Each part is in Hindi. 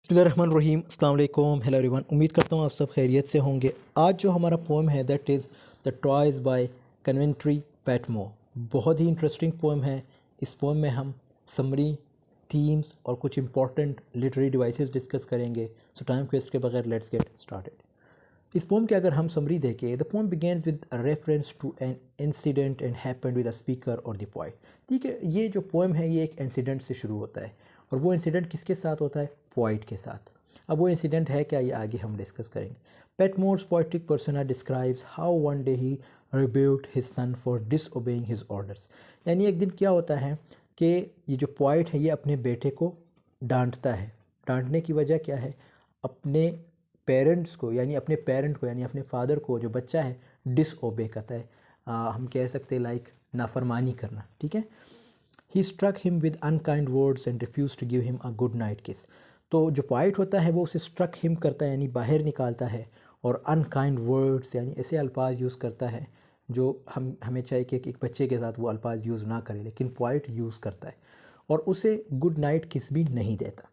बिस्मिल्लाहिर्रहमानिर्रहीम, अस्सलाम वालेकुम, हेलो एवरीवन। उम्मीद करता हूँ आप सब खैरियत से होंगे। आज जो हमारा पोएम है that is the toys by Coventry Patmore. बहुत ही इंटरेस्टिंग पोएम है। इस पोएम में हम समरी, थीम्स और कुछ इंपॉर्टेंट लिटरेरी डिवाइसेस डिस्कस करेंगे। सो टाइम वेस्ट के बगैर लेट्स गेट स्टार्टेड। इस पोम की अगर हम समरी देखें, the poem begins with reference to an incident and happened with a speaker और द पोइट। ठीक है, ये जो पोएम है ये एक इंसिडेंट से शुरू होता है और वो इंसिडेंट किसके साथ होता है? पोइट के साथ। अब वो इंसिडेंट है क्या, ये आगे हम डिस्कस करेंगे। Patmore's poetic persona describes how one day he rebuked his son for disobeying his orders. यानी एक दिन क्या होता है कि ये जो पोइट है ये अपने बेटे को डांटता है। डांटने की वजह क्या है? अपने पेरेंट्स को यानी अपने पेरेंट को यानी अपने फादर को जो बच्चा है डिसओबे करता है। हम कह सकते हैं लाइक नाफरमानी करना। ठीक है। He struck him with unkind words and refuse to give him a good night kiss. तो जो पॉइट होता है वो उसे स्ट्रक हिम करता है यानी बाहर निकालता है, और अनकाइंड वर्ड्स यानी ऐसे अल्फाज यूज़ करता है जो हमें चाहिए कि एक बच्चे के साथ वो अल्फाज यूज़ ना करे, लेकिन पॉइट यूज़ करता है और उसे गुड नाइट किस भी नहीं देता।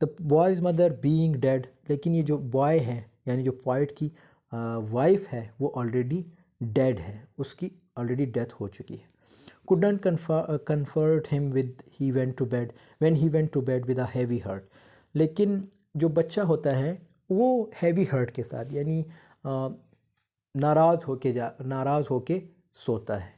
The boys mother being dead, लेकिन ये जो बॉय है यानी जो पॉइट की वाइफ है वो ऑलरेडी डेड है, उसकी ऑलरेडी डेथ हो चुकी है। couldn't comfort him with he went to bed when he went to bed with a heavy heart। लेकिन जो बच्चा होता है वो हैवी हर्ट के साथ यानी नाराज़ होके सोता है।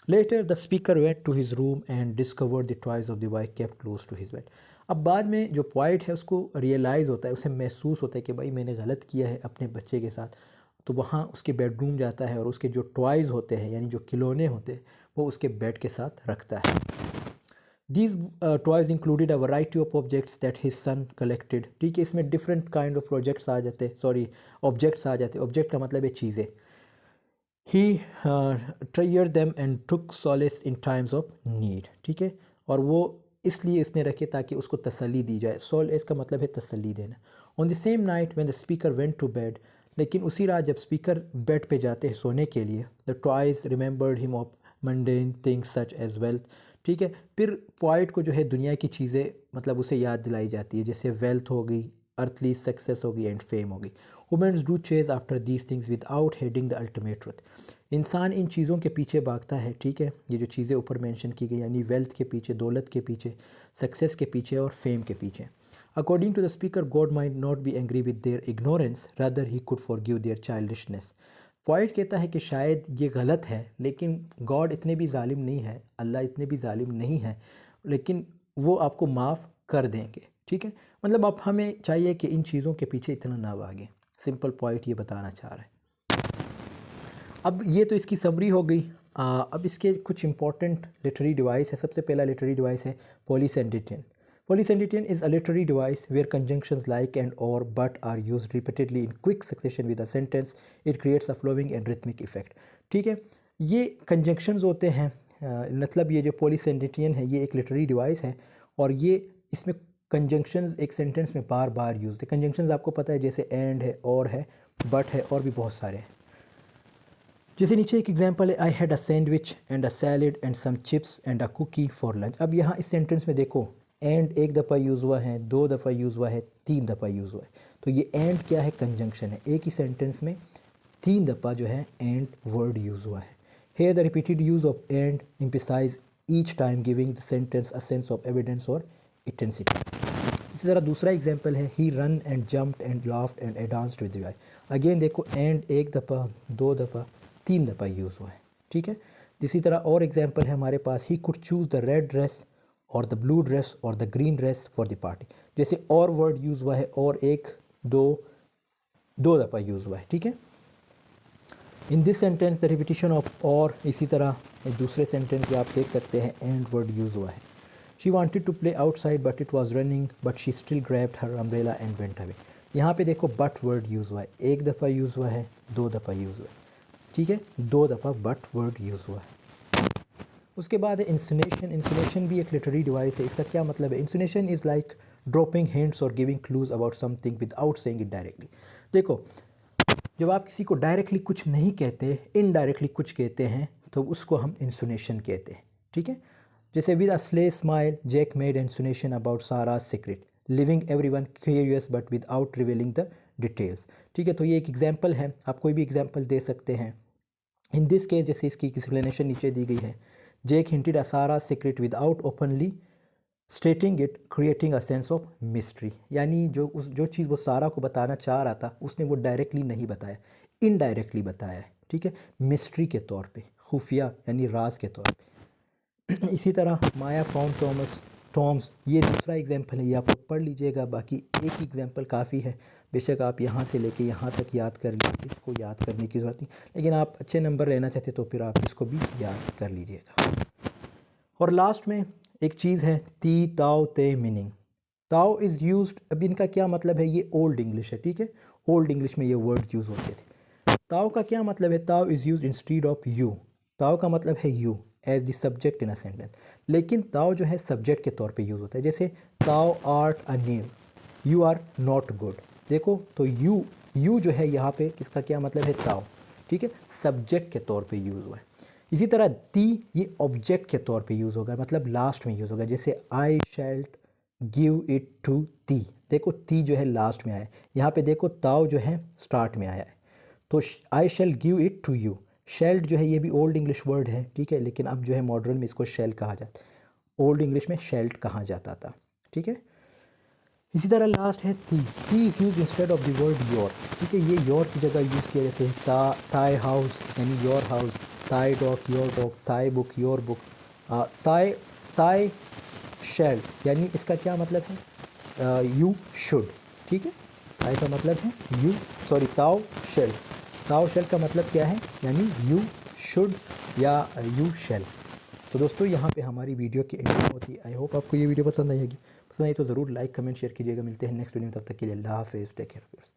Later the speaker went to his room and discovered the toys of the boy kept close to his bed। अब बाद में जो पॉइट है उसको रियलाइज़ होता है, उसे महसूस होता है कि भाई मैंने गलत किया है अपने बच्चे के साथ। तो वहाँ उसके बेडरूम जाता है और उसके जो टॉयज़ होते हैं यानी जो खिलौने होते हैं वो उसके बेड के साथ रखता है। These toys included a variety of objects that his son collected। ठीक है, इसमें डिफरेंट काइंड ऑफ प्रोजेक्ट्स आ जाते हैं, सॉरी ऑब्जेक्ट्स आ जाते हैं। ऑब्जेक्ट का मतलब है चीज़ें। He treasured them and took solace in times of need। ठीक है, और वो इसलिए इसने रखे ताकि उसको तसल्ली दी जाए। सोलेस का मतलब है तसल्ली देना। On the same night when the speaker went to bed, लेकिन उसी रात जब स्पीकर बेड पे जाते हैं सोने के लिए, the toys remembered him of mundane things such as wealth. ठीक है, फिर पॉइट को जो है दुनिया की चीज़ें मतलब उसे याद दिलाई जाती है, जैसे वेल्थ हो गई, अर्थली सक्सेस हो गई एंड फेम हो गई। Womens do chase after these things without heeding the ultimate truth. इंसान इन चीज़ों के पीछे भागता है। ठीक है, ये जो चीज़ें ऊपर मेंशन की गई यानी वेल्थ के पीछे, दौलत के पीछे, सक्सेस के पीछे और फेम के पीछे। According to the speaker God might not be angry with their ignorance rather he could forgive their childishness. Point कहता है कि शायद ये गलत है लेकिन गॉड इतने भी जालिम नहीं है, अल्लाह इतने भी जालिम नहीं है, लेकिन वो आपको माफ़ कर देंगे। ठीक है, मतलब अब हमें चाहिए कि इन चीज़ों के पीछे इतना ना भागें। सिंपल पॉइंट ये बताना चाह रहा है। अब ये तो इसकी समरी हो गई। अब इसके कुछ इंपॉर्टेंट लिटरेरी डिवाइस है। सबसे पहला लिटरेरी डिवाइस है पॉलीसेंटेनियन। Polysentential is a literary device where conjunctions like and or but are used repeatedly in quick succession with a sentence. It creates a flowing and rhythmic effect। ठीक है, ये conjunctions होते हैं। मतलब ये जो polysentential है ये एक लिटरेरी डिवाइस है और ये इसमें conjunctions एक सेंटेंस में बार बार यूज है। conjunctions आपको पता है जैसे and है, और है, but है, और भी बहुत सारे हैं। जैसे नीचे एक एग्जांपल है, I had a sandwich and a salad and some chips and a cookie for lunch. अब यहाँ इस सेंटेंस में देखो एंड एक दफ़ा यूज़ हुआ है, दो दफ़ा यूज़ हुआ है, तीन दफ़ा यूज़ हुआ है। तो ये एंड क्या है? कंजंक्शन है। एक ही सेंटेंस में तीन दफ़ा जो है एंड वर्ड यूज़ हुआ है। Here the repeated use of and emphasize each time giving the sentence a sense of evidence और इंटेंसिटी। इसी तरह दूसरा एग्जांपल है, he ran and jumped and laughed and danced with joy. Again देखो एंड एक दफ़ा, दो दफ़ा, तीन दफ़ा यूज़ हुआ है। ठीक है, इसी तरह और एग्जांपल है हमारे पास, he could choose the red dress और द ब्लू ड्रेस और the green dress for the party. जैसे और वर्ड यूज़ हुआ है, और एक दो दफ़ा यूज़ हुआ है। ठीक है, in this sentence the repetition of और, इसी तरह दूसरे सेंटेंस में आप देख सकते हैं एंड वर्ड यूज़ हुआ है। She wanted to play outside but it was running but she still grabbed her umbrella and went away. यहाँ पे देखो बट वर्ड यूज़ हुआ है, एक दफ़ा यूज़ हुआ है, दो दफ़ा यूज़ हुआ है। ठीक है, दो दफ़ा बट वर्ड यूज़ हुआ है। उसके बाद है इंसुनेशन। इंसुनेशन भी एक लिटरेरी डिवाइस है। इसका क्या मतलब है? इंसुनेशन इज़ लाइक ड्रॉपिंग हिंट्स और giving clues about something without saying it directly. देखो, जब आप किसी को डायरेक्टली कुछ नहीं कहते, इनडायरेक्टली कुछ कहते हैं, तो उसको हम इंसुनेशन कहते हैं। ठीक है, जैसे with a sly smile Jack made insinuation about सारा's secret. Leaving everyone curious but without revealing the details. ठीक है, तो ये एक एग्जांपल है, आप कोई भी एग्जांपल दे सकते हैं। इन दिस केस जैसे इसकी एक्सप्लेनेशन नीचे दी गई है, जेक हिंटेड अ सारा secret without openly स्टेटिंग it creating a sense of mystery, यानी जो चीज़ वो सारा को बताना चाह रहा था उसने वो डायरेक्टली नहीं बताया, इनडायरेक्टली बताया है। ठीक है, मिस्ट्री के तौर पे, खुफिया यानी राज के तौर पे। इसी तरह माया फाउंड टॉम्स, ये दूसरा एग्जाम्पल है, ये आप लोग पढ़ लीजिएगा, बाकी एक एग्जाम्पल काफ़ी है। बेशक आप यहाँ से लेके यहाँ तक याद कर लीजिए, इसको याद करने की ज़रूरत नहीं, लेकिन आप अच्छे नंबर लेना चाहते तो फिर आप इसको भी याद कर लीजिएगा। और लास्ट में एक चीज़ है ती ताओ ते मीनिंग। ताओ इज़ यूज्ड, अब इनका क्या मतलब है, ये ओल्ड इंग्लिश है। ठीक है, ओल्ड इंग्लिश में ये वर्ड यूज़ होते थे। ताओ का क्या मतलब है, thou is used instead of you. Thou का मतलब है you as the subject in a sentence, लेकिन ताओ जो है सब्जेक्ट के तौर पे यूज़ होता है। जैसे thou art a name, you are not good. देखो तो यू जो है यहाँ पे किसका क्या मतलब है, ताओ। ठीक है, सब्जेक्ट के तौर पे यूज़ हुआ है। इसी तरह ती ये ऑब्जेक्ट के तौर पे यूज़ होगा, मतलब लास्ट में यूज़ होगा। जैसे आई शैल गिव इट टू ती, देखो ती जो है लास्ट में आया है, यहाँ पे देखो ताओ जो है स्टार्ट में आया है। तो I shall give it to you, shalt जो है ये भी ओल्ड इंग्लिश वर्ड है। ठीक है, लेकिन अब जो है मॉडर्न में इसको शेल कहा जाता है, ओल्ड इंग्लिश में शेल्ड कहा जाता था। ठीक है, इसी तरह लास्ट है ती is use instead of the word your. ठीक है, ये योर की जगह यूज़ किया, जैसे ताई हाउस यानी योर हाउस, ताई डॉग योर डॉग, ताई बुक योर बुक, ताई शेल यानी इसका क्या मतलब है, यू शुड। ठीक है, ताई का मतलब है यू, सॉरी ताओ शेल का मतलब क्या है, यानी यू शुड या यू शेल। तो दोस्तों यहाँ पे हमारी वीडियो की एंडिंग होती है। आई होप आपको ये वीडियो पसंद आएगी, पसंद आई तो ज़रूर लाइक कमेंट शेयर कीजिएगा। मिलते हैं नेक्स्ट वीडियो में, तब तक के लिए अल्लाह हाफिज़, टेक केयर।